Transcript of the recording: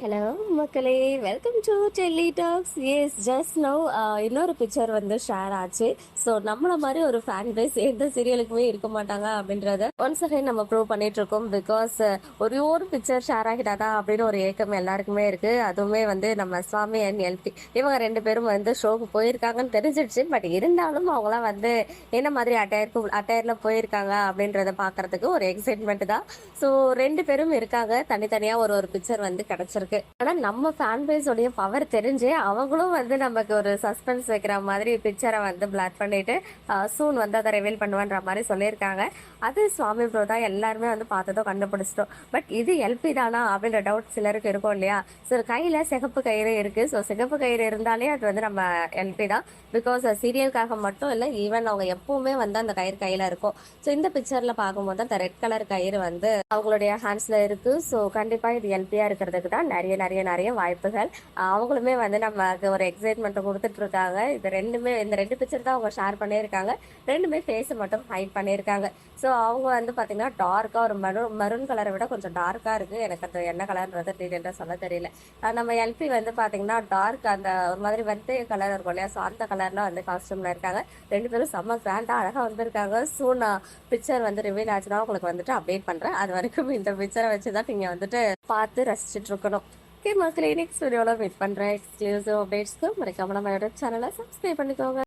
Hello மக்களே, welcome to Delhi talks. Yes, just now இன்னொரு picture வந்து ஷேர் ஆச்சு. ஸோ நம்மள மாதிரி ஒரு ஃபேன் பேஸ் எந்த சீரியலுக்குமே இருக்க மாட்டாங்க அப்படின்றத ஒன்ஸ் அகைன் நம்ம ப்ரூவ் பண்ணிட்டு இருக்கோம். பிகாஸ் ஒரே ஒரு பிக்சர் ஷேர் ஆகிட்டாதா அப்படின்னு ஒரு ஏக்கம் எல்லாருக்குமே இருக்கு. அதுவுமே வந்து நம்ம சுவாமி அண்ட் எல்பி இவங்க ரெண்டு பேரும் வந்து ஷோக்கு போயிருக்காங்கன்னு தெரிஞ்சிடுச்சு. பட் இருந்தாலும் அவங்களாம் வந்து என்ன மாதிரி அட்டையர்ல போயிருக்காங்க அப்படின்றத பார்க்கறதுக்கு ஒரு எக்ஸைட்மெண்ட் தான். ஸோ ரெண்டு பேரும் இருக்காங்க, தனித்தனியாக ஒரு ஒரு பிக்சர் வந்து கிடச்சிருக்கு. ஆனா நம்ம ஃபேன் பேஸ் உடைய பவர் தெரிஞ்சு அவங்களும் வந்து நமக்கு ஒரு சஸ்பென்ஸ் வைக்கிற மாதிரி பிக்சரை வந்து பிளாக் பண்ணிட்டு சூன் வந்து அதை ரிவீல் பண்ணுவான்ற மாதிரி சொல்லியிருக்காங்க. அது சுவாமி ப்ரோ தான் எல்லாருமே வந்து பார்த்ததோ கண்டுபிடிச்சிட்டோம். பட் இது எல்பி தானா அப்படின்ற டவுட் சிலருக்கு இருக்கும் இல்லையா? ஸோ கையில சிகப்பு கயிறு இருக்கு. ஸோ சிகப்பு கயிறு இருந்தாலே அது வந்து நம்ம எல்பி தான். பிகாஸ் சீரியலுக்காக மட்டும் இல்லை, ஈவன் அவங்க எப்பவுமே வந்து அந்த கயிறு கையில இருக்கும். ஸோ இந்த பிக்சர்ல பார்க்கும்போது அந்த ரெட் கலர் கயிறு வந்து அவங்களுடைய ஹேண்ட்ஸ்ல இருக்கு. ஸோ கண்டிப்பா இது எல்பியா இருக்கிறதுக்கு தான் நிறைய நிறைய நிறைய வாய்ப்புகள். அவங்களுமே வந்து நமக்கு ஒரு எக்ஸைட்மெண்ட் கொடுத்துட்டு இருக்காங்க. இந்த ரெண்டு பிக்சர் தான் அவங்க ஷேர் பண்ணியிருக்காங்க. ரெண்டுமே ஃபேஸ் மட்டும் ஹைட் பண்ணியிருக்காங்க. ஸோ அவங்க வந்து பார்த்தீங்கன்னா டார்க்காக ஒரு மரூன் கலரை விட கொஞ்சம் டார்க்காக இருக்குது. எனக்கு அந்த என்ன கலர்ன்றது டீட்டெயிலாக சொல்ல தெரியல. நம்ம எல்பி வந்து பார்த்தீங்கன்னா டார்க் அந்த ஒரு மாதிரி வெந்தய கலர் இருக்கும் இல்லையா? ஸோ அந்த கலர்லாம் வந்து காஸ்டியூமில் இருக்காங்க. ரெண்டு பேரும் செம்ம கிராண்டாக அழகாக வந்திருக்காங்க. ஸோ நான் பிக்சர் வந்து ரிவீல் ஆச்சுன்னா உங்களுக்கு வந்துட்டு அப்டேட் பண்ணுறேன். அது வரைக்கும் இந்த பிக்சரை வச்சு தான் நீங்கள் வந்துட்டு பார்த்து ரசிச்சுட்டு இருக்கணும். ஓகே மக்களே, நெக்ஸ்ட் வீடியோவில் வெயிட் பண்ணுறேன். எக்ஸ்க்ளூசிவ் அப்டேட்ஸ்க்கு மறக்காம நம்ம சேனலை சப்ஸ்கிரைப் பண்ணிக்கோங்க.